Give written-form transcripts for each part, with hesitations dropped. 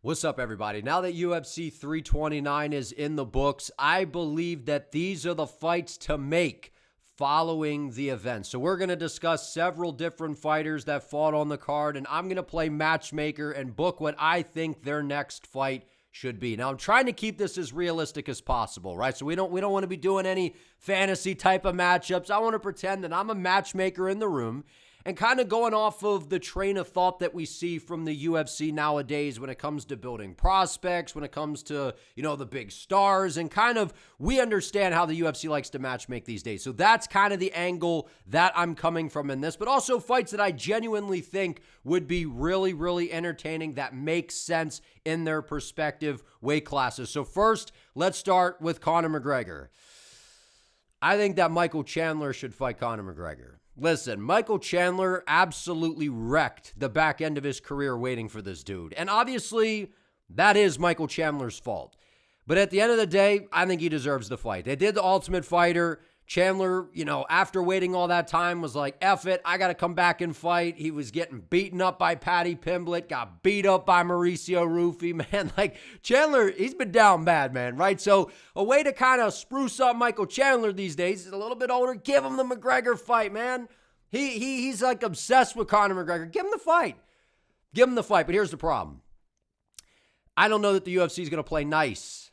What's up, everybody? Now that UFC 329 is in the books, I believe that these are the fights to make following the event. So we're going to discuss several different fighters that fought on the card, and I'm going to play matchmaker and book what I think their next fight should be. Now, I'm trying to keep this as realistic as possible, right? So we don't want to be doing any fantasy type of matchups. I want to pretend that I'm a matchmaker in the room and kind of going off of the train of thought that we see from the UFC nowadays when it comes to building prospects, when it comes to, the big stars, and kind of we understand how the UFC likes to matchmake these days. So that's kind of the angle that I'm coming from in this, but also fights that I genuinely think would be really, really entertaining that make sense in their perspective weight classes. So first, let's start with Conor McGregor. I think that Michael Chandler should fight Conor McGregor. Listen, Michael Chandler absolutely wrecked the back end of his career waiting for this dude. And obviously, that is Michael Chandler's fault. But at the end of the day, I think he deserves the fight. They did the Ultimate Fighter. Chandler, after waiting all that time was like, F it, I got to come back and fight. He was getting beaten up by Paddy Pimblett, got beat up by Mauricio Rufy, man. Like, Chandler, he's been down bad, man, right? So a way to kind of spruce up Michael Chandler these days, he's a little bit older, give him the McGregor fight, man. He's like obsessed with Conor McGregor. Give him the fight. Give him the fight. But here's the problem. I don't know that the UFC is going to play nice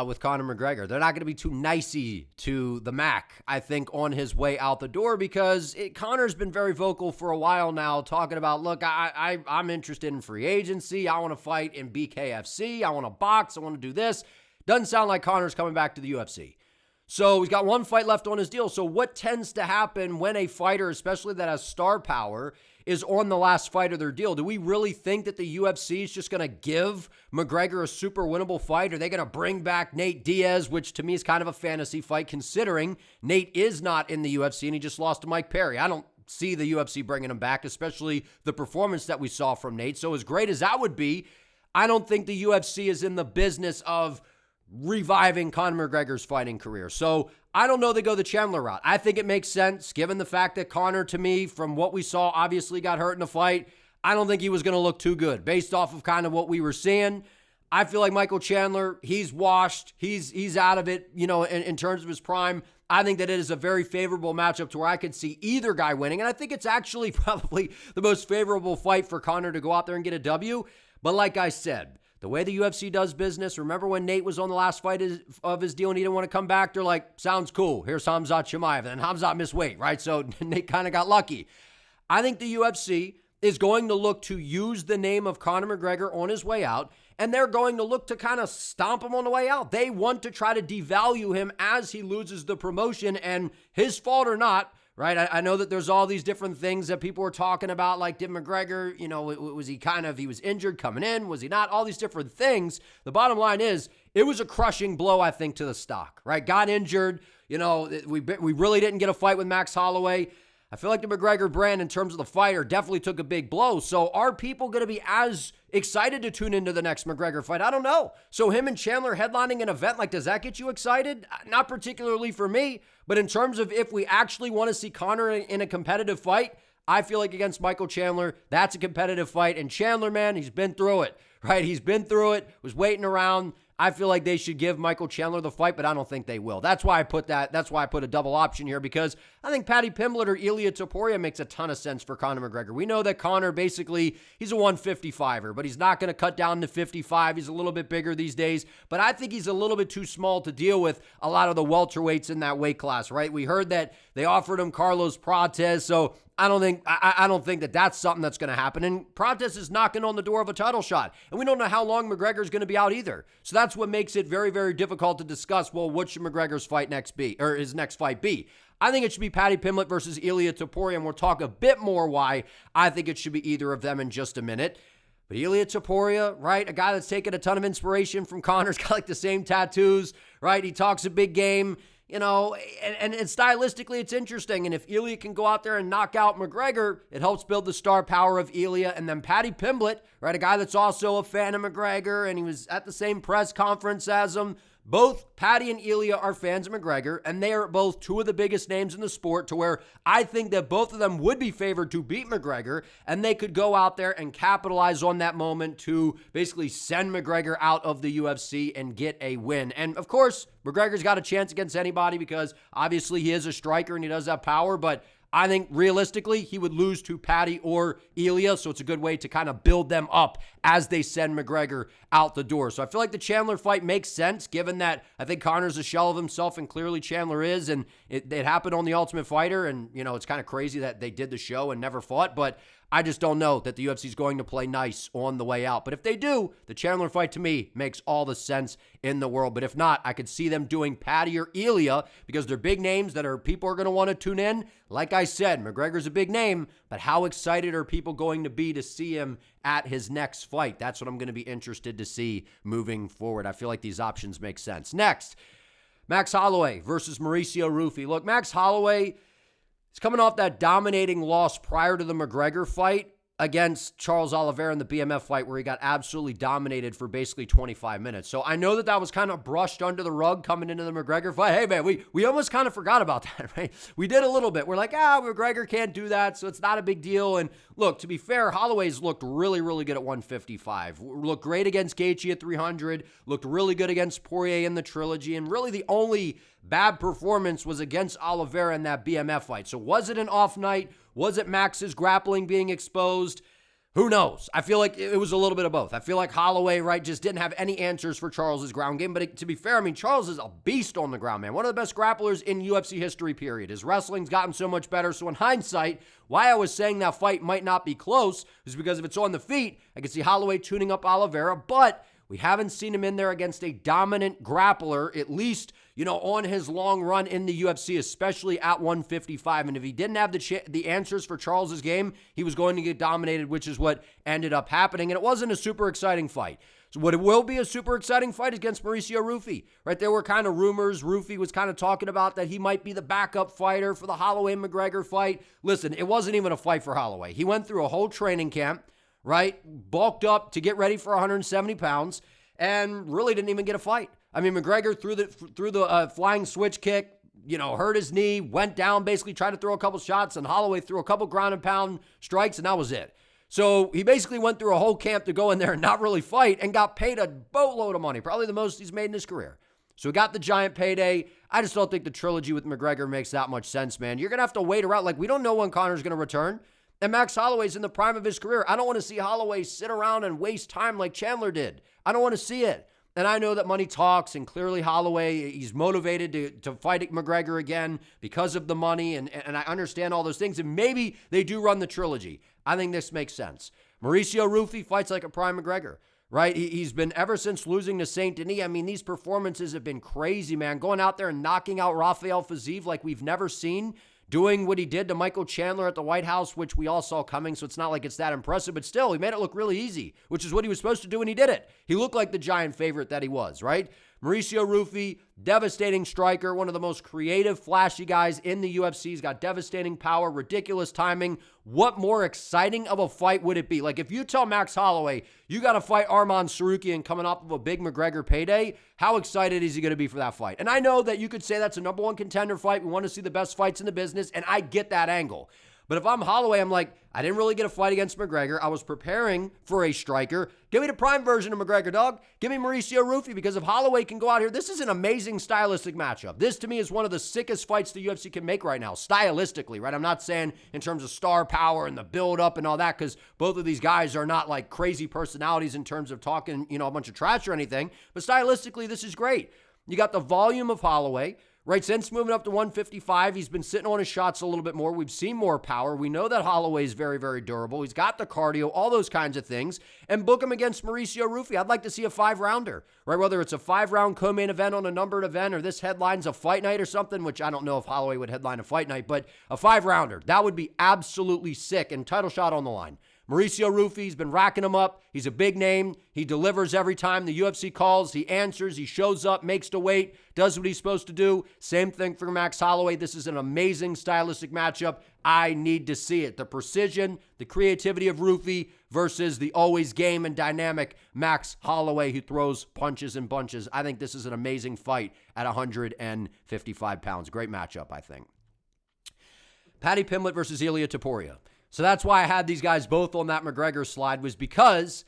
with Conor McGregor. They're not going to be too nicey to the Mac, I think, on his way out the door because Conor's been very vocal for a while now talking about, look, I'm interested in free agency. I want to fight in BKFC. I want to box. I want to do this. Doesn't sound like Conor's coming back to the UFC. So he's got one fight left on his deal. So what tends to happen when a fighter, especially that has star power, is on the last fight of their deal? Do we really think that the UFC is just going to give McGregor a super winnable fight? Are they going to bring back Nate Diaz, which to me is kind of a fantasy fight considering Nate is not in the UFC and he just lost to Mike Perry? I don't see the UFC bringing him back, especially the performance that we saw from Nate. So as great as that would be, I don't think the UFC is in the business of reviving Conor McGregor's fighting career. So I don't know they go the Chandler route. I think it makes sense given the fact that Conor, to me, from what we saw, obviously got hurt in the fight. I don't think he was going to look too good based off of kind of what we were seeing. I feel like Michael Chandler, he's washed. He's out of it, in terms of his prime. I think that it is a very favorable matchup to where I could see either guy winning. And I think it's actually probably the most favorable fight for Conor to go out there and get a W. But like I said, the way the UFC does business, remember when Nate was on the last fight of his deal and he didn't want to come back? They're like, sounds cool. Here's Khamzat Chimaev. And Khamzat missed weight, right? So Nate kind of got lucky. I think the UFC is going to look to use the name of Conor McGregor on his way out, and they're going to look to kind of stomp him on the way out. They want to try to devalue him as he loses the promotion, and his fault or not, right? I know that there's all these different things that people are talking about, like did McGregor, was he was injured coming in? Was he not? All these different things. The bottom line is it was a crushing blow, I think, to the stock, right? Got injured. We really didn't get a fight with Max Holloway. I feel like the McGregor brand in terms of the fighter definitely took a big blow. So are people going to be as excited to tune into the next McGregor fight? I don't know. So him and Chandler headlining an event, does that get you excited? Not particularly for me, but in terms of if we actually want to see Conor in a competitive fight, I feel like against Michael Chandler, that's a competitive fight. And Chandler, man, he's been through it, right? He's been through it, was waiting around. I feel like they should give Michael Chandler the fight, but I don't think they will. That's why I put a double option here, because I think Paddy Pimblett or Ilia Topuria makes a ton of sense for Conor McGregor. We know that Conor basically, he's a 155er, but he's not going to cut down to 55. He's a little bit bigger these days, but I think he's a little bit too small to deal with a lot of the welterweights in that weight class, right? We heard that they offered him Carlos Prates, so I don't think that that's something that's going to happen. And Prates is knocking on the door of a title shot. And we don't know how long McGregor's going to be out either. So that's what makes it very, very difficult to discuss, well, what should McGregor's fight next be, or his next fight be? I think it should be Paddy Pimblett versus Ilia Topuria, and we'll talk a bit more why I think it should be either of them in just a minute. But Ilia Topuria, right, a guy that's taken a ton of inspiration from Conor's got like the same tattoos, right? He talks a big game. And stylistically, it's interesting. And if Ilia can go out there and knock out McGregor, it helps build the star power of Ilia. And then Paddy Pimblett, right, a guy that's also a fan of McGregor, and he was at the same press conference as him. both Paddy and Ilya are fans of McGregor, and they are both two of the biggest names in the sport, to where I think that both of them would be favored to beat McGregor, and they could go out there and capitalize on that moment to basically send McGregor out of the UFC and get a win. And of course, McGregor's got a chance against anybody because obviously he is a striker and he does have power, but I think realistically he would lose to Paddy or Ilya, so it's a good way to kind of build them up as they send McGregor out the door. So I feel like the Chandler fight makes sense, given that I think Conor's a shell of himself, and clearly Chandler is, and it happened on The Ultimate Fighter, and it's kind of crazy that they did the show and never fought, but I just don't know that the UFC is going to play nice on the way out. But if they do, the Chandler fight to me makes all the sense in the world. But if not, I could see them doing Paddy or Ilya because they're big names that people are going to want to tune in. Like I said, McGregor's a big name, but how excited are people going to be to see him at his next fight? That's what I'm going to be interested to see moving forward. I feel like these options make sense. Next, Max Holloway versus Mauricio Rufy. Look, Max Holloway, he's coming off that dominating loss prior to the McGregor fight against Charles Oliveira in the BMF fight, where he got absolutely dominated for basically 25 minutes. So I know that was kind of brushed under the rug coming into the McGregor fight. Hey, man, we almost kind of forgot about that, right? We did a little bit. We're like, McGregor can't do that, so it's not a big deal. And look, to be fair, Holloway's looked really, really good at 155. Looked great against Gaethje at 300. Looked really good against Poirier in the trilogy. And really the only bad performance was against Oliveira in that BMF fight. So was it an off night? Was it Max's grappling being exposed? Who knows? I feel like it was a little bit of both. I feel like Holloway, right, just didn't have any answers for Charles's ground game. But to be fair, I mean, Charles is a beast on the ground, man. One of the best grapplers in UFC history, period. His wrestling's gotten so much better. So in hindsight, why I was saying that fight might not be close is because if it's on the feet, I could see Holloway tuning up Oliveira, but we haven't seen him in there against a dominant grappler, at least, on his long run in the UFC, especially at 155. And if he didn't have the answers for Charles's game, he was going to get dominated, which is what ended up happening. And it wasn't a super exciting fight. So what it will be a super exciting fight is against Mauricio Rufy, right? There were kind of rumors. Rufy was kind of talking about that he might be the backup fighter for the Holloway-McGregor fight. Listen, it wasn't even a fight for Holloway. He went through a whole training camp, right? Bulked up to get ready for 170 pounds and really didn't even get a fight. I mean, McGregor threw the flying switch kick, hurt his knee, went down, basically tried to throw a couple shots, and Holloway threw a couple ground and pound strikes, and that was it. So he basically went through a whole camp to go in there and not really fight and got paid a boatload of money, probably the most he's made in his career. So he got the giant payday. I just don't think the trilogy with McGregor makes that much sense, man. You're going to have to wait around. Like, we don't know when Conor's going to return. And Max Holloway's in the prime of his career. I don't want to see Holloway sit around and waste time like Chandler did. I don't want to see it. And I know that money talks, and clearly Holloway, he's motivated to fight McGregor again because of the money, and I understand all those things, and maybe they do run the trilogy. I think this makes sense. Mauricio Rufy fights like a prime McGregor, right? He's been, ever since losing to St. Denis, I mean, these performances have been crazy, man. Going out there and knocking out Rafael Fiziev like we've never seen, doing what he did to Michael Chandler at the White House, which we all saw coming, so it's not like it's that impressive, but still, he made it look really easy, which is what he was supposed to do, and he did it. He looked like the giant favorite that he was, right? Mauricio Rufy, devastating striker, one of the most creative, flashy guys in the UFC. He's got devastating power, ridiculous timing. What more exciting of a fight would it be? Like, if you tell Max Holloway, you got to fight Arman Sarukian coming off of a big McGregor payday, how excited is he going to be for that fight? And I know that you could say that's a number one contender fight. We want to see the best fights in the business, and I get that angle. But if I'm Holloway, I'm like, I didn't really get a fight against McGregor. I was preparing for a striker. Give me the prime version of McGregor, dog. Give me Mauricio Rufy, because if Holloway can go out here, this is an amazing stylistic matchup. This, to me, is one of the sickest fights the UFC can make right now, stylistically, right? I'm not saying in terms of star power and the build-up and all that, because both of these guys are not like crazy personalities in terms of talking, a bunch of trash or anything. But stylistically, this is great. You got the volume of Holloway. Right, since moving up to 155, he's been sitting on his shots a little bit more. We've seen more power. We know that Holloway is very, very durable. He's got the cardio, all those kinds of things. And book him against Mauricio Rufy. I'd like to see a 5-rounder, right? Whether it's a 5-round co-main event on a numbered event, or this headlines a fight night or something, which I don't know if Holloway would headline a fight night, but a 5-rounder. That would be absolutely sick, and title shot on the line. Mauricio Rufy's been racking them up. He's a big name. He delivers every time the UFC calls. He answers. He shows up, makes the weight, does what he's supposed to do. Same thing for Max Holloway. This is an amazing stylistic matchup. I need to see it. The precision, the creativity of Rufi versus the always game and dynamic Max Holloway who throws punches and bunches. I think this is an amazing fight at 155 pounds. Great matchup, I think. Paddy Pimblett versus Ilia Topuria. So that's why I had these guys both on that McGregor slide, was because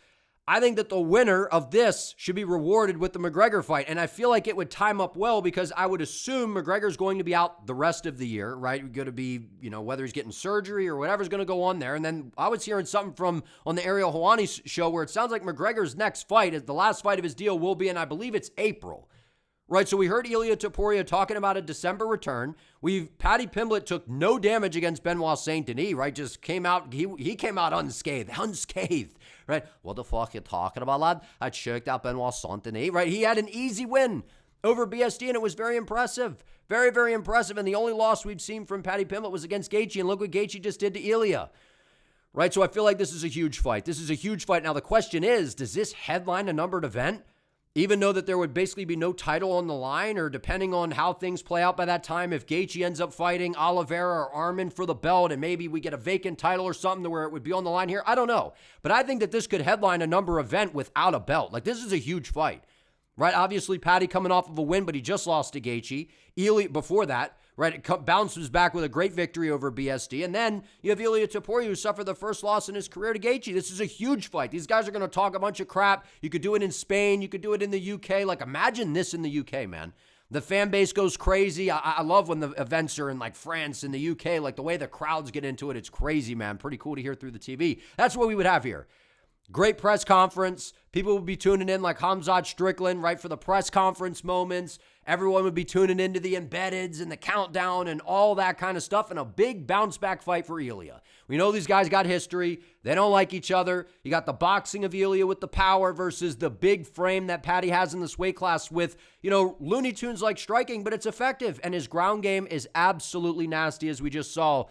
I think that the winner of this should be rewarded with the McGregor fight. And I feel like it would time up well because I would assume McGregor's going to be out the rest of the year, right? Going to be, whether he's getting surgery or whatever's going to go on there. And then I was hearing something on the Ariel Helwani's show where it sounds like McGregor's next fight, the last fight of his deal, will be in, I believe it's April. Right, so we heard Ilia Topuria talking about a December return. Paddy Pimblett took no damage against Benoit Saint Denis, right? Just came out, he came out unscathed, right? What the fuck you talking about, lad? I checked out Benoit Saint Denis, right? He had an easy win over BSD, and it was very impressive. Very, very impressive, and the only loss we've seen from Paddy Pimblett was against Gaethje, and look what Gaethje just did to Ilia. Right, so I feel like this is a huge fight. This is a huge fight. Now, the question is, does this headline a numbered event? Even though that there would basically be no title on the line, or depending on how things play out by that time, if Gaethje ends up fighting Oliveira or Arman for the belt and maybe we get a vacant title or something to where it would be on the line here, I don't know. But I think that this could headline a number event without a belt. Like, this is a huge fight, right? Obviously, Paddy coming off of a win, but he just lost to Gaethje. Ilia, before that, right, it bounces back with a great victory over BSD. And then you have Ilia Topuria, who suffered the first loss in his career to Gaethje. This is a huge fight. These guys are going to talk a bunch of crap. You could do it in Spain. You could do it in the UK. Like, imagine this in the UK, man. The fan base goes crazy. I love when the events are in, like, France and the UK. Like, the way the crowds get into it, it's crazy, man. Pretty cool to hear through the TV. That's what we would have here. Great press conference. People would be tuning in like Hamzat Strickland, right, for the press conference moments. Everyone would be tuning into the embeddeds and the countdown and all that kind of stuff, and a big bounce back fight for Ilia. We know these guys got history. They don't like each other. You got the boxing of Ilia with the power versus the big frame that Paddy has in this weight class with, Looney Tunes like striking, but it's effective. And his ground game is absolutely nasty, as we just saw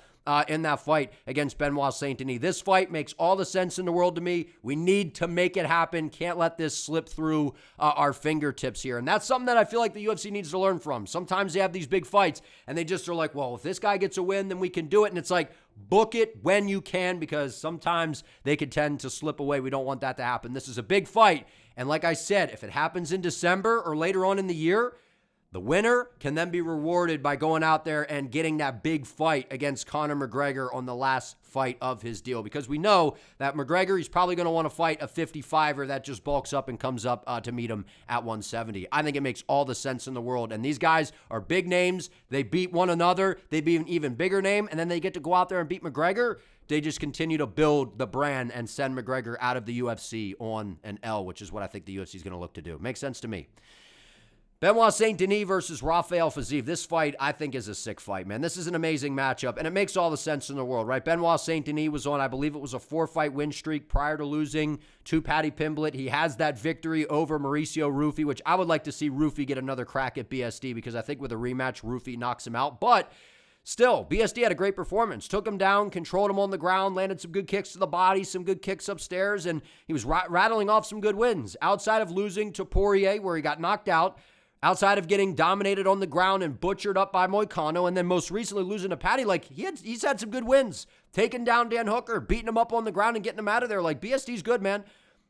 in that fight against Benoit Saint Denis. This fight makes all the sense in the world to me. We need to make it happen. Can't let this slip through our fingertips here. And that's something that I feel like the UFC needs to learn from. Sometimes they have these big fights and they just are like, well, if this guy gets a win, then we can do it. And it's like, book it when you can, because sometimes they could tend to slip away. We don't want that to happen. This is a big fight. And like I said, if it happens in December or later on in the year, the winner can then be rewarded by going out there and getting that big fight against Conor McGregor on the last fight of his deal. Because we know that McGregor, he's probably going to want to fight a 55er that just bulks up and comes up to meet him at 170. I think it makes all the sense in the world. And these guys are big names. They beat one another. They beat an even bigger name. And then they get to go out there and beat McGregor. They just continue to build the brand and send McGregor out of the UFC on an L, which is what I think the UFC is going to look to do. Makes sense to me. Benoit Saint Denis versus Rafael Fiziev. This fight, I think, is a sick fight, man. This is an amazing matchup, and it makes all the sense in the world, right? Benoit Saint Denis was on, I believe it was a 4-fight win streak prior to losing to Paddy Pimblett. He has that victory over Mauricio Rufy, which I would like to see Rufy get another crack at BSD, because I think with a rematch, Rufy knocks him out. But still, BSD had a great performance. Took him down, controlled him on the ground, landed some good kicks to the body, some good kicks upstairs, and he was rattling off some good wins. Outside of losing to Poirier, where he got knocked out, outside of getting dominated on the ground and butchered up by Moicano, and then most recently losing to Paddy, like he's had some good wins. Taking down Dan Hooker, beating him up on the ground and getting him out of there. Like, BSD's good, man.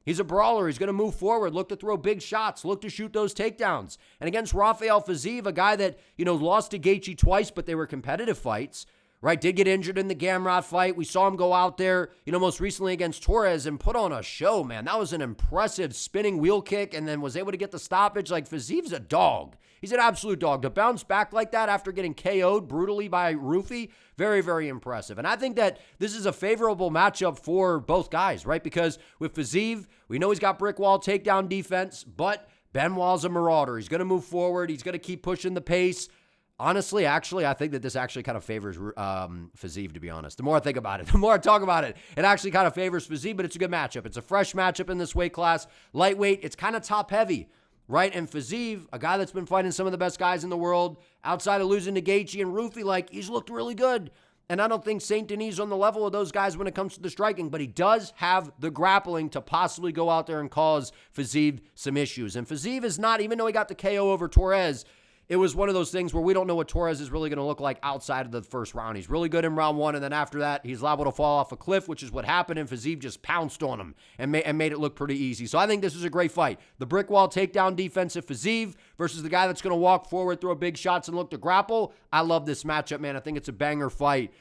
He's a brawler. He's going to move forward, look to throw big shots, look to shoot those takedowns. And against Rafael Fiziev, a guy that, lost to Gaethje twice, but they were competitive fights, right? Did get injured in the Gamrot fight. We saw him go out there, most recently against Torres and put on a show, man. That was an impressive spinning wheel kick and then was able to get the stoppage. Like, Fiziev's a dog. He's an absolute dog. To bounce back like that after getting KO'd brutally by Rufy, very, very impressive. And I think that this is a favorable matchup for both guys, right? Because with Fiziev, we know he's got brick wall takedown defense, but Benoit's a marauder. He's going to move forward. He's going to keep pushing the pace. Honestly, actually, I think that this actually kind of favors Fiziev, to be honest. The more I think about it, the more I talk about it, it actually kind of favors Fiziev, but it's a good matchup. It's a fresh matchup in this weight class. Lightweight, it's kind of top-heavy, right? And Fiziev, a guy that's been fighting some of the best guys in the world, outside of losing to Gaethje and Rufy, like, he's looked really good. And I don't think Saint Denis is on the level of those guys when it comes to the striking, but he does have the grappling to possibly go out there and cause Fiziev some issues. And Fiziev is not, even though he got the KO over Torres, it was one of those things where we don't know what Torres is really going to look like outside of the first round. He's really good in round one, and then after that, he's liable to fall off a cliff, which is what happened, and Fiziev just pounced on him and made it look pretty easy. So I think this is a great fight. The brick wall takedown defense of Fiziev versus the guy that's going to walk forward, throw big shots, and look to grapple. I love this matchup, man. I think it's a banger fight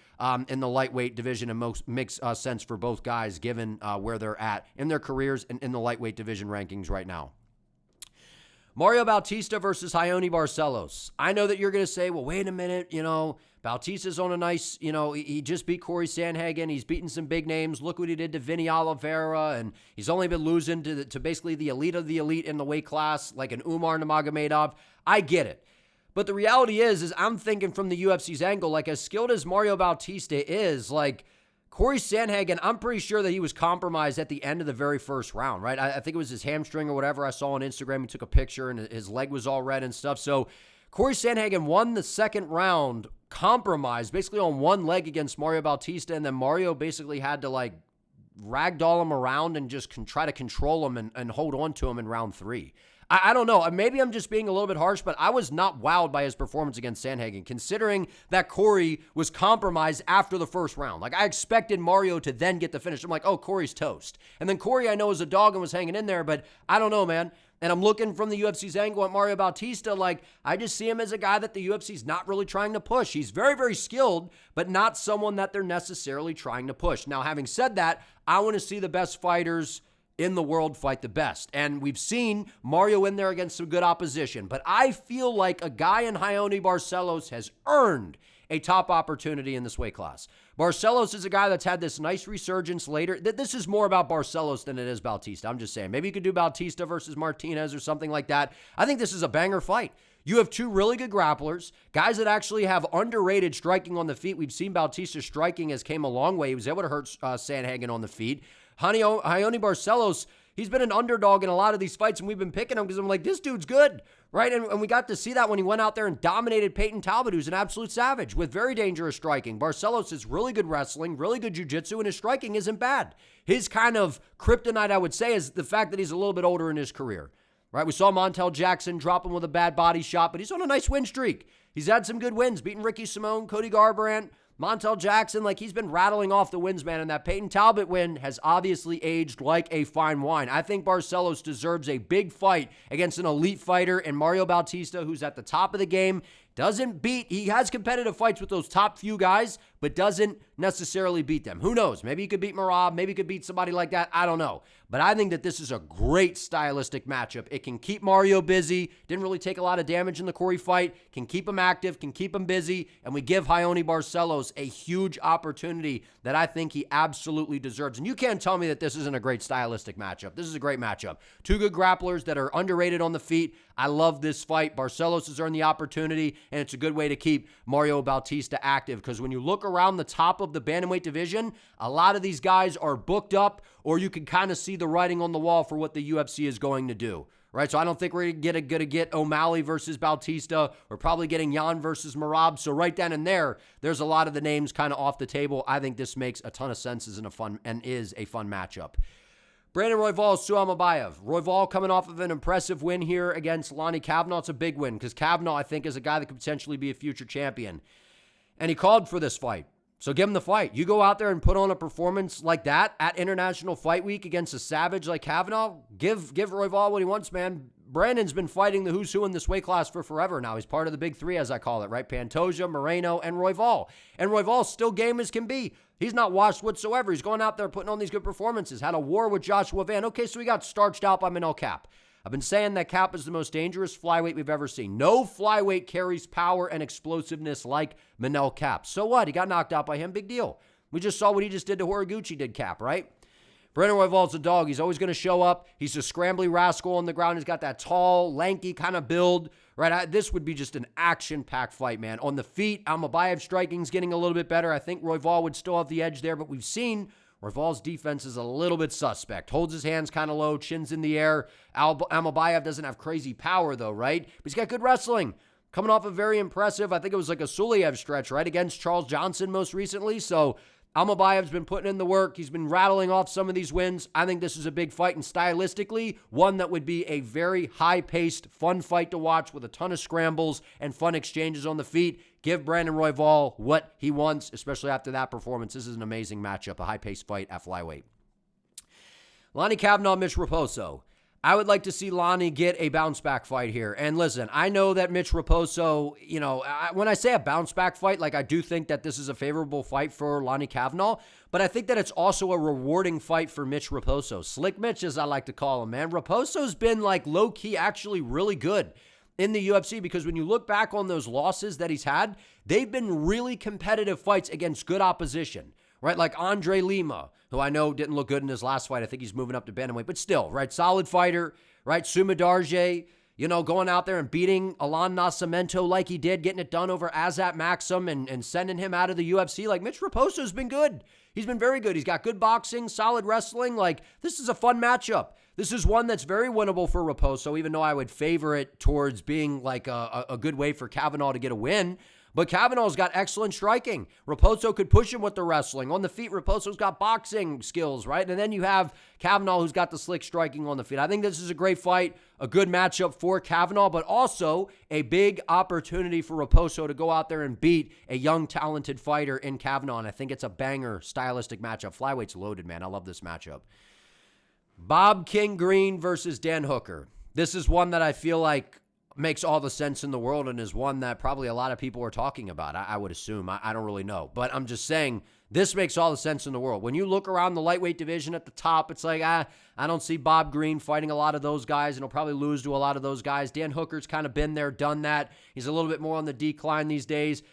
in the lightweight division, and makes sense for both guys given where they're at in their careers and in the lightweight division rankings right now. Mario Bautista versus Raoni Barcelos. I know that you're going to say, well, wait a minute, Bautista's on a nice, he just beat Corey Sandhagen. He's beaten some big names. Look what he did to Vinny Oliveira, and he's only been losing to basically the elite of the elite in the weight class, like an Umar Nurmagomedov. I get it. But the reality is I'm thinking from the UFC's angle, like as skilled as Mario Bautista is, like Corey Sandhagen, I'm pretty sure that he was compromised at the end of the very first round, right? I think it was his hamstring or whatever. I saw on Instagram, he took a picture and his leg was all red and stuff. So Corey Sandhagen won the second round compromised basically on one leg against Mario Bautista, and then Mario basically had to like ragdoll him around and just try to control him and hold on to him in round three. I don't know. Maybe I'm just being a little bit harsh, but I was not wowed by his performance against Sandhagen, considering that Corey was compromised after the first round. Like, I expected Mario to then get the finish. I'm like, oh, Corey's toast. And then Corey, I know, is a dog and was hanging in there, but I don't know, man. And I'm looking from the UFC's angle at Mario Bautista, like, I just see him as a guy that the UFC's not really trying to push. He's very, very skilled, but not someone that they're necessarily trying to push. Now, having said that, I want to see the best fighters in the world fight the best. And we've seen Mario in there against some good opposition. But I feel like a guy in Raoni Barcelos has earned a top opportunity in this weight class. Barcelos is a guy that's had this nice resurgence later. This is more about Barcelos than it is Bautista. I'm just saying. Maybe you could do Bautista versus Martinez or something like that. I think this is a banger fight. You have two really good grapplers, guys that actually have underrated striking on the feet. We've seen Bautista's striking has came a long way. He was able to hurt Sandhagen on the feet. Raoni Barcelos, he's been an underdog in a lot of these fights, and we've been picking him because I'm like, this dude's good, right? And we got to see that when he went out there and dominated Peyton Talbot, who's an absolute savage with very dangerous striking. Barcelos is really good wrestling, really good jiu-jitsu, and his striking isn't bad. His kind of kryptonite, I would say, is the fact that he's a little bit older in his career, right? We saw Montel Jackson drop him with a bad body shot, but he's on a nice win streak. He's had some good wins, beating Ricky Simone, Cody Garbrandt, Montel Jackson, like he's been rattling off the wins, man, and that Peyton Talbot win has obviously aged like a fine wine. I think Barcelos deserves a big fight against an elite fighter and Mario Bautista, who's at the top of the game. He has competitive fights with those top few guys, but doesn't necessarily beat them. Who knows? Maybe he could beat Merab. Maybe he could beat somebody like that. I don't know. But I think that this is a great stylistic matchup. It can keep Mario busy. Didn't really take a lot of damage in the Corey fight. Can keep him active, can keep him busy. And we give Raoni Barcelos a huge opportunity that I think he absolutely deserves. And you can't tell me that this isn't a great stylistic matchup. This is a great matchup. Two good grapplers that are underrated on the feet. I love this fight. Barcelos has earned the opportunity, and it's a good way to keep Mario Bautista active because when you look around the top of the bantamweight division, a lot of these guys are booked up, or you can kind of see the writing on the wall for what the UFC is going to do, right? So I don't think we're going to get O'Malley versus Bautista. We're probably getting Jan versus Merab. So right then and there's a lot of the names kind of off the table. I think this makes a ton of sense and is a fun matchup. Brandon Royval, Suam Abayev. Royval coming off of an impressive win here against Lonnie Kavanagh. It's a big win because Kavanagh, I think, is a guy that could potentially be a future champion. And he called for this fight. So give him the fight. You go out there and put on a performance like that at International Fight Week against a savage like Kavanagh. Give Royval what he wants, man. Brandon's been fighting the who's who in this weight class for forever now. He's part of the big three, as I call it, right? Pantoja, Moreno, and Royval. And Royval's still game as can be. He's not washed whatsoever. He's going out there putting on these good performances. Had a war with Joshua Van. Okay, so he got starched out by Manel Kape. I've been saying that Kape is the most dangerous flyweight we've ever seen. No flyweight carries power and explosiveness like Manel Kape. So what? He got knocked out by him. Big deal. We just saw what he just did to Horiguchi, did Kape, right? Brandon Royval's a dog. He's always going to show up. He's a scrambly rascal on the ground. He's got that tall, lanky kind of build, right? This would be just an action-packed fight, man. On the feet, Almabayev striking's getting a little bit better. I think Royval would still have the edge there, but we've seen Royval's defense is a little bit suspect. Holds his hands kind of low, chins in the air. Almabayev doesn't have crazy power, though, right? But he's got good wrestling. Coming off a very impressive, I think it was like a Suliev stretch, right? Against Charles Johnson most recently. So Almabayev's been putting in the work. He's been rattling off some of these wins. I think this is a big fight, and stylistically, one that would be a very high-paced, fun fight to watch with a ton of scrambles and fun exchanges on the feet. Give Brandon Royval what he wants, especially after that performance. This is an amazing matchup, a high-paced fight at flyweight. Lonnie Kavanagh, Mitch Raposo. I would like to see Lonnie get a bounce-back fight here. And listen, I know that Mitch Raposo, when I say a bounce-back fight, like I do think that this is a favorable fight for Lonnie Kavanagh, but I think that it's also a rewarding fight for Mitch Raposo. Slick Mitch, as I like to call him, man. Raposo's been like low-key actually really good in the UFC because when you look back on those losses that he's had, they've been really competitive fights against good opposition. Right, like Andre Lima, who I know didn't look good in his last fight. I think he's moving up to bantamweight, but still, right, solid fighter, right? Sumadarje, going out there and beating Alan Nascimento like he did, getting it done over Azat Maxim and sending him out of the UFC. Like, Mitch Raposo's been good. He's been very good. He's got good boxing, solid wrestling. Like, this is a fun matchup. This is one that's very winnable for Raposo, even though I would favor it towards being like a good way for Kavanagh to get a win. But Kavanagh's got excellent striking. Raposo could push him with the wrestling. On the feet, Raposo's got boxing skills, right? And then you have Kavanagh who's got the slick striking on the feet. I think this is a great fight, a good matchup for Kavanagh, but also a big opportunity for Raposo to go out there and beat a young, talented fighter in Kavanagh. And I think it's a banger stylistic matchup. Flyweight's loaded, man. I love this matchup. Bob King Green versus Dan Hooker. This is one that I feel like makes all the sense in the world and is one that probably a lot of people are talking about, I would assume. I don't really know. But I'm just saying this makes all the sense in the world. When you look around the lightweight division at the top, it's like, I don't see Bob Green fighting a lot of those guys, and he'll probably lose to a lot of those guys. Dan Hooker's kind of been there, done that. He's a little bit more on the decline these days.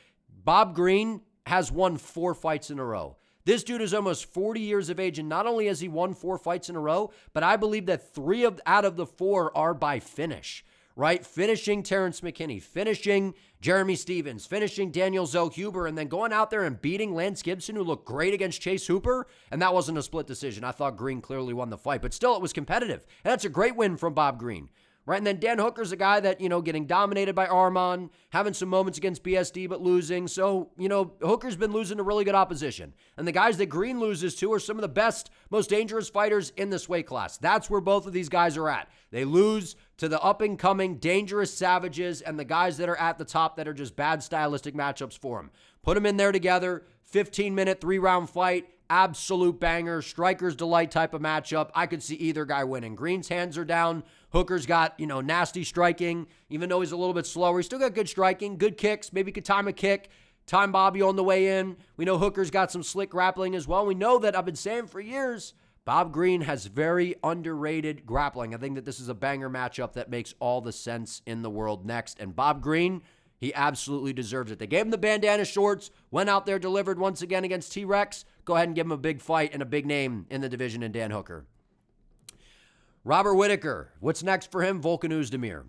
Bob Green has won 4 fights in a row. This dude is almost 40 years of age, and not only has he won 4 fights in a row, but I believe that 3 out of the 4 are by finish. Right? Finishing Terrence McKinney, finishing Jeremy Stevens, finishing Daniel Zellhuber, and then going out there and beating Lance Gibson, who looked great against Chase Hooper, and that wasn't a split decision. I thought Green clearly won the fight, but still it was competitive, and that's a great win from Bob Green. Right? And then Dan Hooker's a guy that, getting dominated by Arman, having some moments against BSD, but losing. So, Hooker's been losing to really good opposition. And the guys that Green loses to are some of the best, most dangerous fighters in this weight class. That's where both of these guys are at. They lose to the up-and-coming, dangerous savages and the guys that are at the top that are just bad stylistic matchups for them. Put them in there together, 15-minute, 3-round fight, absolute banger, striker's delight type of matchup. I could see either guy winning. Green's hands are down. Hooker's got, nasty striking. Even though he's a little bit slower, he's still got good striking, good kicks. Maybe could time a kick, time Bobby on the way in. We know Hooker's got some slick grappling as well. We know that I've been saying for years, Bob Green has very underrated grappling. I think that this is a banger matchup that makes all the sense in the world next. And Bob Green, he absolutely deserves it. They gave him the bandana shorts, went out there, delivered once again against T-Rex. Go ahead and give him a big fight and a big name in the division in Dan Hooker. Robert Whittaker, what's next for him? Volkan Oezdemir.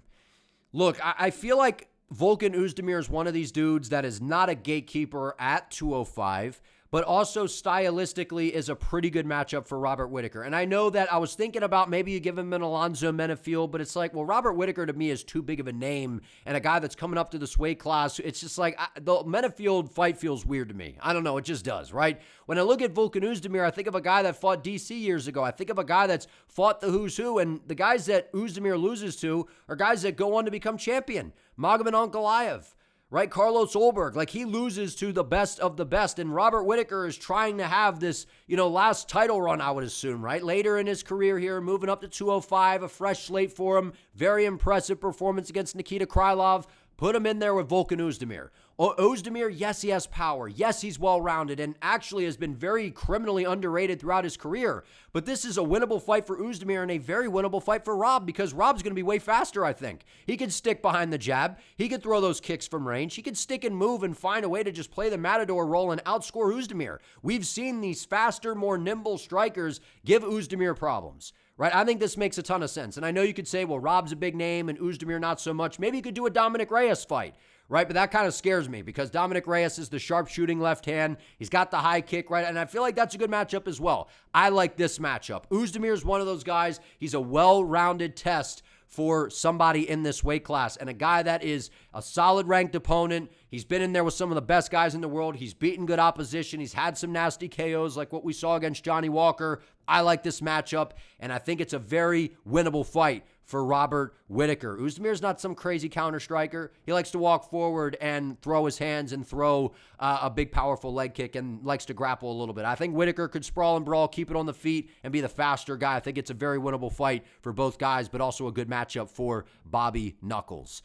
Look, I feel like Volkan Oezdemir is one of these dudes that is not a gatekeeper at 205, but also stylistically is a pretty good matchup for Robert Whittaker. And I know that I was thinking about maybe you give him an Alonzo Menafield, but it's like, well, Robert Whittaker to me is too big of a name and a guy that's coming up to this weight class. It's just like the Menafield fight feels weird to me. I don't know. It just does, right? When I look at Volkan Oezdemir, I think of a guy that fought DC years ago. I think of a guy that's fought the who's who, and the guys that Oezdemir loses to are guys that go on to become champion. Magomed Ankalaev. Right, Carlos Olberg, like he loses to the best of the best, and Robert Whittaker is trying to have this, last title run, I would assume, right? Later in his career here, moving up to 205, a fresh slate for him, very impressive performance against Nikita Krylov. Put him in there with Volkan Oezdemir. Oezdemir, yes, he has power. Yes, he's well-rounded and actually has been very criminally underrated throughout his career. But this is a winnable fight for Oezdemir and a very winnable fight for Rob because Rob's going to be way faster, I think. He can stick behind the jab. He can throw those kicks from range. He can stick and move and find a way to just play the matador role and outscore Oezdemir. We've seen these faster, more nimble strikers give Oezdemir problems. Right? I think this makes a ton of sense. And I know you could say, well, Rob's a big name and Oezdemir not so much. Maybe you could do a Dominic Reyes fight, right? But that kind of scares me because Dominic Reyes is the sharpshooting left hand. He's got the high kick, right? And I feel like that's a good matchup as well. I like this matchup. Oezdemir is one of those guys. He's a well-rounded test for somebody in this weight class, and a guy that is a solid ranked opponent. He's been in there with some of the best guys in the world. He's beaten good opposition. He's had some nasty KOs like what we saw against Johnny Walker. I like this matchup, and I think it's a very winnable fight for Robert Whittaker. Uzdemir's not some crazy counter striker. He likes to walk forward and throw his hands and throw a big, powerful leg kick and likes to grapple a little bit. I think Whittaker could sprawl and brawl, keep it on the feet, and be the faster guy. I think it's a very winnable fight for both guys, but also a good matchup for Bobby Knuckles.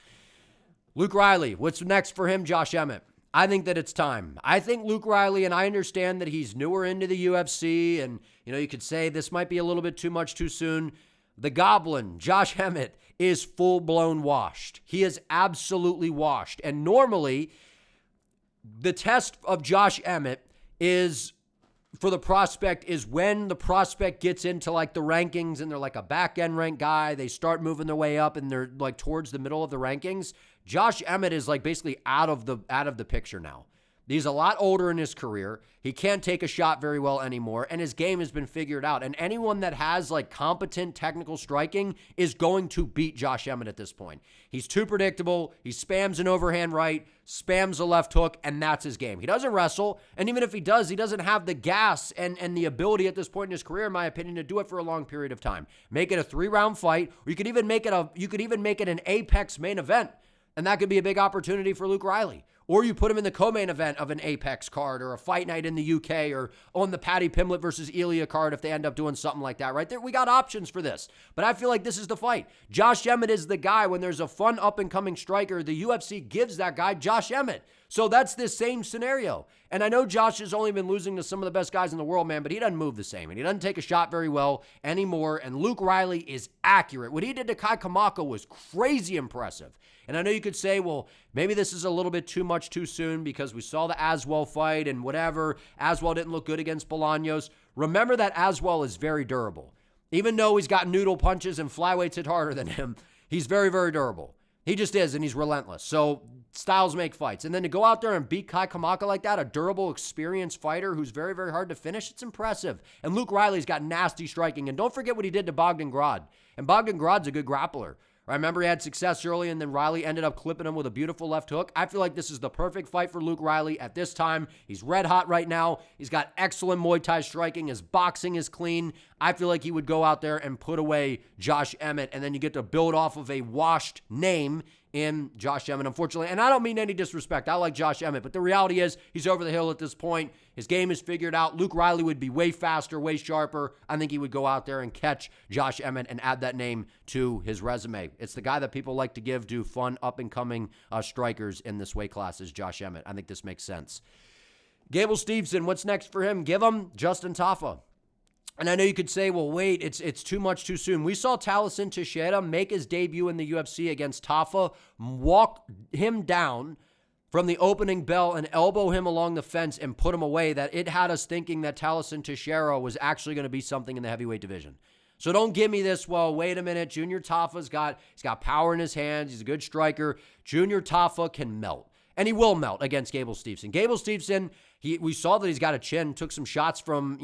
Luke Riley, what's next for him? Josh Emmett. I think that it's time. I think Luke Riley, and I understand that he's newer into the UFC, and you could say this might be a little bit too much too soon. The Goblin, Josh Emmett, is full-blown washed. He is absolutely washed. And normally, the test of Josh Emmett is, for the prospect, is when the prospect gets into like the rankings and they're like a back-end rank guy. They start moving their way up and they're like towards the middle of the rankings. Josh Emmett is like basically out of the picture now. He's a lot older in his career. He can't take a shot very well anymore, and his game has been figured out. And anyone that has like competent technical striking is going to beat Josh Emmett at this point. He's too predictable. He spams an overhand right, spams a left hook, and that's his game. He doesn't wrestle, and even if he does, he doesn't have the gas and the ability at this point in his career, in my opinion, to do it for a long period of time. Make it a 3-round fight, or you could even make it an Apex main event, and that could be a big opportunity for Luke Riley. Or you put him in the co-main event of an Apex card or a fight night in the UK or on the Paddy Pimblett versus Ilya card if they end up doing something like that, right? There, we got options for this. But I feel like this is the fight. Josh Emmett is the guy. When there's a fun up-and-coming striker, the UFC gives that guy Josh Emmett. So that's this same scenario. And I know Josh has only been losing to some of the best guys in the world, man, but he doesn't move the same. And he doesn't take a shot very well anymore. And Luke Riley is accurate. What he did to Kavanagh was crazy impressive. And I know you could say, well, maybe this is a little bit too much too soon because we saw the Aswell fight and whatever. Aswell didn't look good against Bolaños. Remember that Aswell is very durable. Even though he's got noodle punches and flyweights hit harder than him, he's very, very durable. He just is, and he's relentless. So styles make fights. And then to go out there and beat Kavanagh like that, a durable, experienced fighter who's very, very hard to finish, it's impressive. And Luke Riley's got nasty striking. And don't forget what he did to Bogdan Grad. And Bogdan Grad's a good grappler. I remember he had success early, and then Riley ended up clipping him with a beautiful left hook. I feel like this is the perfect fight for Luke Riley at this time. He's red hot right now. He's got excellent Muay Thai striking. His boxing is clean. I feel like he would go out there and put away Josh Emmett, and then you get to build off of a washed name in Josh Emmett, unfortunately. And I don't mean any disrespect. I like Josh Emmett, but the reality is he's over the hill at this point. His game is figured out. Luke Riley would be way faster, way sharper. I think he would go out there and catch Josh Emmett and add that name to his resume. It's the guy that people like to give to fun, up-and-coming strikers in this weight class is Josh Emmett. I think this makes sense. Gable Steveson, what's next for him? Give him Justin Tafa. And I know you could say, well, wait, it's too much too soon. We saw Taliesin Teixeira make his debut in the UFC against Tafa, walk him down from the opening bell and elbow him along the fence and put him away, that it had us thinking that Taliesin Teixeira was actually going to be something in the heavyweight division. So don't give me this, well, wait a minute, Junior Tafa's he's got power in his hands, he's a good striker. Junior Tafa can melt. And he will melt against Gable Steveson. Gable Steveson, we saw that he's got a chin, took some shots from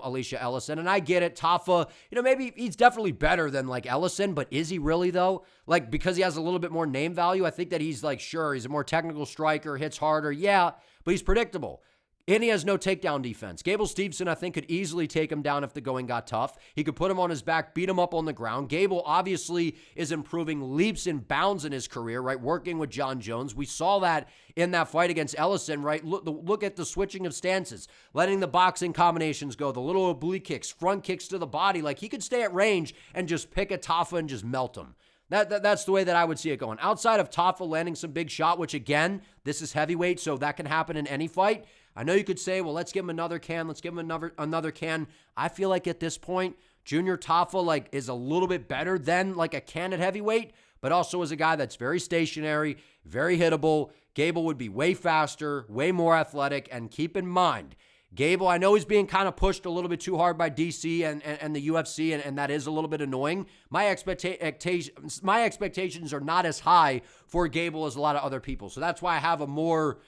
Alicia Ellison. And I get it. Tafa, maybe he's definitely better than like Ellison, but is he really though? Like, because he has a little bit more name value, I think that he's like, sure, he's a more technical striker, hits harder. Yeah, but he's predictable. And he has no takedown defense. Gable Steveson, I think, could easily take him down if the going got tough. He could put him on his back, beat him up on the ground. Gable obviously is improving leaps and bounds in his career, right? Working with John Jones. We saw that in that fight against Ellison, right? Look at the switching of stances, letting the boxing combinations go, the little oblique kicks, front kicks to the body. Like, he could stay at range and just pick a Tafa and just melt him. That's the way that I would see it going. Outside of Tafa landing some big shot, which again, this is heavyweight, so that can happen in any fight. I know you could say, well, let's give him another can. Let's give him another can. I feel like at this point, Junior Tafa is a little bit better than like a can at heavyweight, but also is a guy that's very stationary, very hittable. Gable would be way faster, way more athletic, and keep in mind, Gable, I know he's being kind of pushed a little bit too hard by DC and the UFC, and that is a little bit annoying. My expectations are not as high for Gable as a lot of other people, so that's why I have a more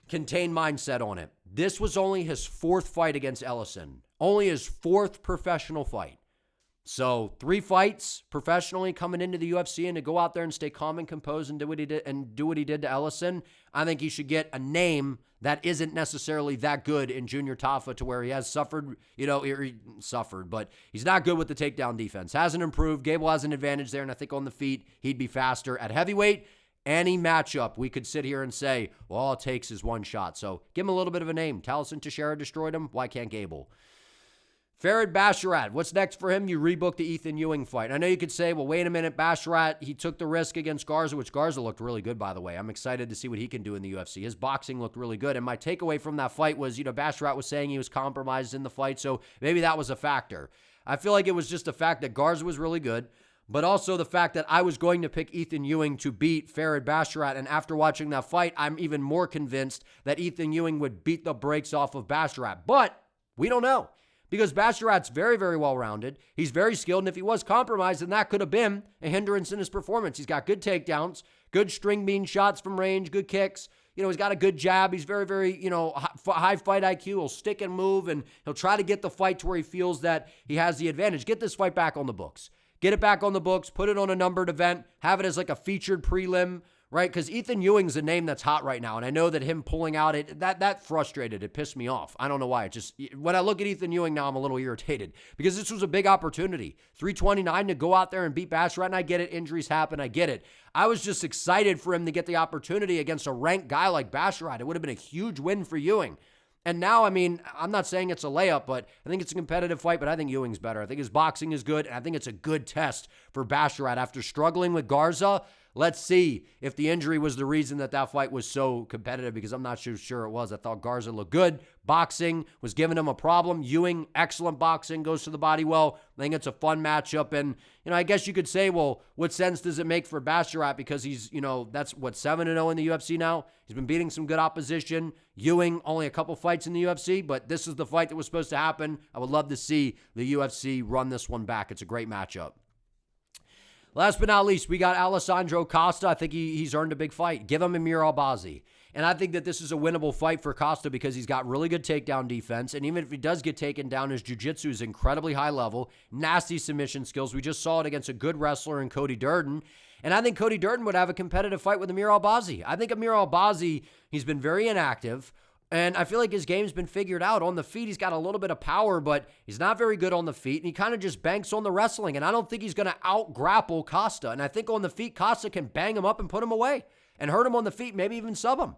contained mindset on it. This was only his fourth fight against Ellison, only his fourth professional fight. So 3 fights professionally coming into the UFC, and to go out there and stay calm and composed and do what he did to Ellison, I think he should get a name that isn't necessarily that good in Junior Tafa, to where he has suffered, but he's not good with the takedown defense. Hasn't improved. Gable has an advantage there, and I think on the feet, he'd be faster. At heavyweight, any matchup, we could sit here and say, well, all it takes is one shot. So give him a little bit of a name. Taliesin Teixeira destroyed him. Why can't Gable? Farid Basharat, what's next for him? You rebook the Ethan Ewing fight. I know you could say, well, wait a minute, Basharat, he took the risk against Garza, which Garza looked really good, by the way. I'm excited to see what he can do in the UFC. His boxing looked really good, and my takeaway from that fight was, Basharat was saying he was compromised in the fight, so maybe that was a factor. I feel like it was just a fact that Garza was really good, but also the fact that I was going to pick Ethan Ewing to beat Farid Basharat, and after watching that fight, I'm even more convinced that Ethan Ewing would beat the brakes off of Basharat, but we don't know. Because Basharat's very, very well-rounded. He's very skilled, and if he was compromised, then that could have been a hindrance in his performance. He's got good takedowns, good string bean shots from range, good kicks. He's got a good jab. He's very, very, high fight IQ. He'll stick and move, and he'll try to get the fight to where he feels that he has the advantage. Get this fight back on the books. Get it back on the books, put it on a numbered event, have it as like a featured prelim, right? Because Ethan Ewing's a name that's hot right now, and I know that him pulling out that frustrated. It pissed me off. I don't know why. When I look at Ethan Ewing now, I'm a little irritated because this was a big opportunity. 329 to go out there and beat Basharat, and I get it. Injuries happen. I get it. I was just excited for him to get the opportunity against a ranked guy like Basharat. It would have been a huge win for Ewing. And now, I'm not saying it's a layup, but I think it's a competitive fight, but I think Ewing's better. I think his boxing is good, and I think it's a good test for Basharat. After struggling with Garza, let's see if the injury was the reason that fight was so competitive, because I'm not sure it was. I thought Garza looked good. Boxing was giving him a problem. Ewing, excellent boxing, goes to the body well. I think it's a fun matchup. And, I guess you could say, well, what sense does it make for Basharat? Because he's, that's 7-0 in the UFC now. He's been beating some good opposition. Ewing, only a couple fights in the UFC, but this is the fight that was supposed to happen. I would love to see the UFC run this one back. It's a great matchup. Last but not least, we got Alessandro Costa. I think he's earned a big fight. Give him Amir Albazi. And I think that this is a winnable fight for Costa because he's got really good takedown defense. And even if he does get taken down, his jiu-jitsu is incredibly high level. Nasty submission skills. We just saw it against a good wrestler in Cody Durden. And I think Cody Durden would have a competitive fight with Amir Albazi. I think Amir Albazi, he's been very inactive. And I feel like his game's been figured out. On the feet, he's got a little bit of power, but he's not very good on the feet, and he kind of just banks on the wrestling, and I don't think he's going to out-grapple Costa. And I think on the feet, Costa can bang him up and put him away and hurt him on the feet, maybe even sub him.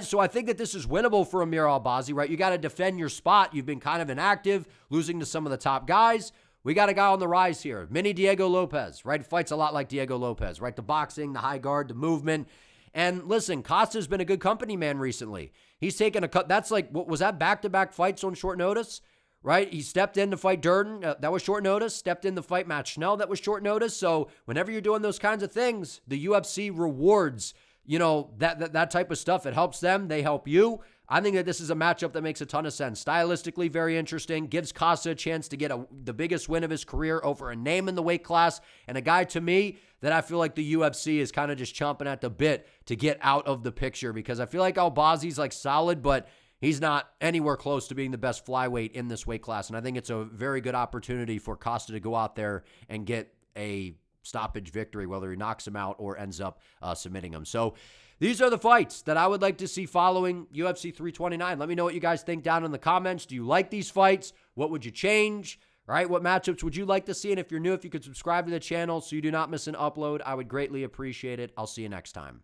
So I think that this is winnable for Amir Albazi, right? You got to defend your spot. You've been kind of inactive, losing to some of the top guys. We got a guy on the rise here, mini Diego Lopez, right? Fights a lot like Diego Lopez, right? The boxing, the high guard, the movement. And listen, Costa's been a good company man recently. He's taken a cut. That's like, what was that, back-to-back fights on short notice, right? He stepped in to fight Durden. That was short notice. Stepped in to fight Matt Schnell. That was short notice. So whenever you're doing those kinds of things, the UFC rewards, that type of stuff. It helps them. They help you. I think that this is a matchup that makes a ton of sense. Stylistically, very interesting. Gives Costa a chance to get the biggest win of his career over a name in the weight class. And a guy, to me, that I feel like the UFC is kind of just chomping at the bit to get out of the picture. Because I feel like Albazi's like solid, but he's not anywhere close to being the best flyweight in this weight class. And I think it's a very good opportunity for Costa to go out there and get a stoppage victory, whether he knocks him out or ends up submitting him. So these are the fights that I would like to see following UFC 329. Let me know what you guys think down in the comments. Do you like these fights? What would you change? All right, what matchups would you like to see? And if you're new, if you could subscribe to the channel so you do not miss an upload, I would greatly appreciate it. I'll see you next time.